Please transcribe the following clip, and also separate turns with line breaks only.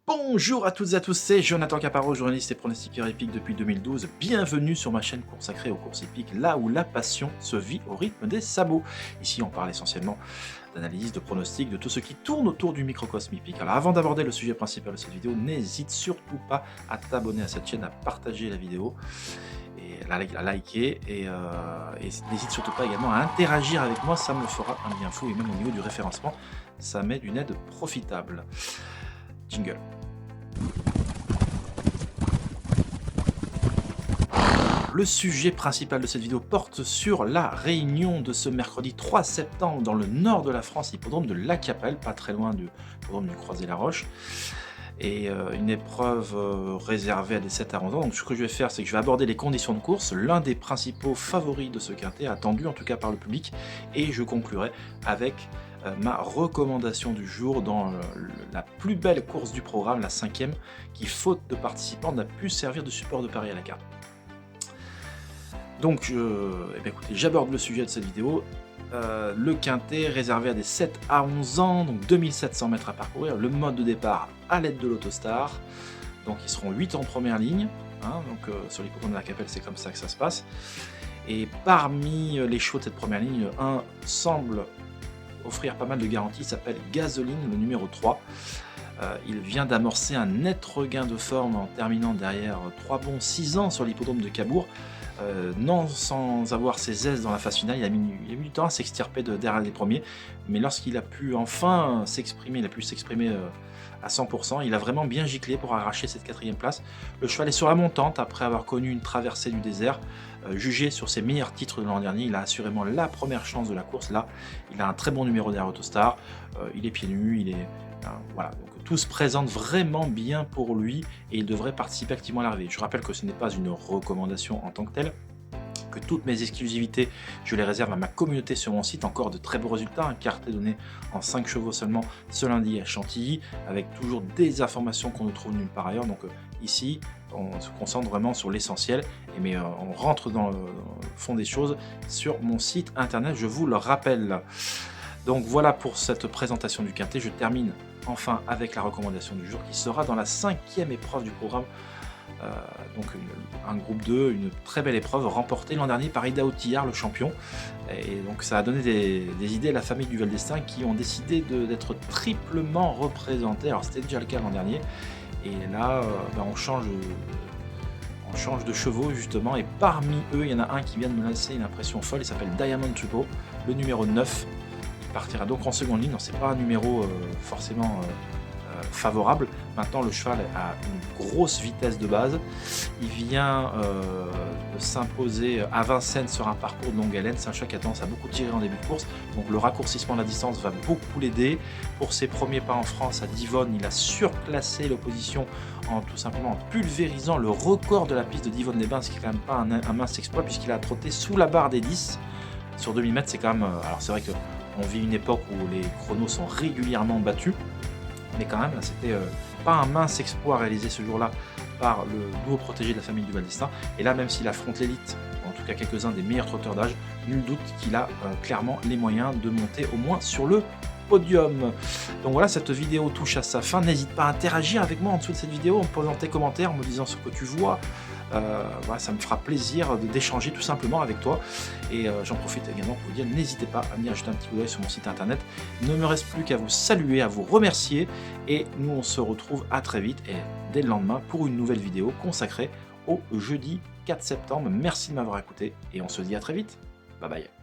Bonjour à toutes et à tous, c'est Jonathan Caparo, journaliste et pronostiqueur épique depuis 2012. Bienvenue sur ma chaîne consacrée aux courses épiques, là où la passion se vit au rythme des sabots. Ici, on parle essentiellement d'analyse, de pronostics, de tout ce qui tourne autour du microcosme hippique. Alors avant d'aborder le sujet principal de cette vidéo, n'hésite surtout pas à t'abonner à cette chaîne, à partager la vidéo, et à liker, et n'hésite surtout pas également à interagir avec moi, ça me fera un bien fou, et même au niveau du référencement, ça m'est d'une aide profitable. Jingle. Le sujet principal de cette vidéo porte sur la réunion de ce mercredi 3 septembre dans le nord de la France, hippodrome de La Capelle, pas très loin du hippodrome du Croisé-la-Roche. Et une épreuve réservée à des 7 à 11 ans. Donc ce que je vais faire, c'est que je vais aborder les conditions de course, l'un des principaux favoris de ce quintet, attendu en tout cas par le public, et je conclurai avec ma recommandation du jour dans la plus belle course du programme, la 5e, qui faute de participants n'a pu servir de support de pari à la carte. Donc écoutez, j'aborde le sujet de cette vidéo. Le quintet réservé à des 7 à 11 ans, donc 2700 mètres à parcourir, le mode de départ à l'aide de l'autostar, donc ils seront 8 en première ligne, hein, donc sur l'hippodrome de La Capelle c'est comme ça que ça se passe, et parmi les chevaux de cette première ligne, un semble offrir pas mal de garanties, il s'appelle Gasoline, le numéro 3, il vient d'amorcer un net regain de forme en terminant derrière 3 bons 6 ans sur l'hippodrome de Cabourg. Non sans avoir ses aises dans la phase finale, il a mis du temps à s'extirper derrière les premiers, mais lorsqu'il a pu enfin s'exprimer, il a pu s'exprimer à 100%, il a vraiment bien giclé pour arracher cette 4e place. Le cheval est sur la montante après avoir connu une traversée du désert. Jugé sur ses meilleurs titres de l'an dernier, il a assurément la première chance de la course. Là, il a un très bon numéro derrière Autostar, il est pieds nus, il est... voilà, donc tout se présente vraiment bien pour lui et il devrait participer activement à l'arrivée. Je rappelle que ce n'est pas une recommandation en tant que telle, que toutes mes exclusivités, je les réserve à ma communauté sur mon site. Encore de très beaux résultats, un quartet donné en 5 chevaux seulement ce lundi à Chantilly, avec toujours des informations qu'on ne trouve nulle part ailleurs. Donc ici, on se concentre vraiment sur l'essentiel, mais on rentre dans le fond des choses sur mon site internet, je vous le rappelle. Donc voilà pour cette présentation du quintet. Je termine enfin avec la recommandation du jour qui sera dans la 5e épreuve du programme. Donc un groupe 2, une très belle épreuve remportée l'an dernier par Ida Otillard, le champion. Et donc ça a donné des idées à la famille du Val d'Estaing qui ont décidé d'être triplement représentés. Alors c'était déjà le cas l'an dernier. Et là, on change de chevaux justement. Et parmi eux, il y en a un qui vient de me laisser une impression folle. Il s'appelle Diamond Tubo, le numéro 9. Partira donc en seconde ligne, c'est pas un numéro forcément favorable. Maintenant le cheval a une grosse vitesse de base, il vient de s'imposer à Vincennes sur un parcours de longue haleine, c'est un cheval qui a tendance à beaucoup tirer en début de course, donc le raccourcissement de la distance va beaucoup l'aider. Pour ses premiers pas en France à Divonne, il a surclassé l'opposition en tout simplement en pulvérisant le record de la piste de Divonne-les-Bains, ce qui est quand même pas un mince exploit puisqu'il a trotté sous la barre des 10 sur 2000 mètres. C'est quand même, alors c'est vrai que on vit une époque où les chronos sont régulièrement battus, mais quand même, c'était pas un mince exploit réalisé ce jour-là par le nouveau protégé de la famille du Val d'Estaing. Et là, même s'il affronte l'élite, en tout cas quelques-uns des meilleurs trotteurs d'âge, nul doute qu'il a clairement les moyens de monter au moins sur le podium. Donc voilà, cette vidéo touche à sa fin. N'hésite pas à interagir avec moi en dessous de cette vidéo en me posant tes commentaires, en me disant ce que tu vois. Voilà, ça me fera plaisir d'échanger tout simplement avec toi. Et j'en profite également pour vous dire, n'hésitez pas à venir jeter un petit coup d'œil sur mon site internet. Il ne me reste plus qu'à vous saluer, à vous remercier. Et nous, on se retrouve à très vite et dès le lendemain pour une nouvelle vidéo consacrée au jeudi 4 septembre. Merci de m'avoir écouté et on se dit à très vite. Bye bye.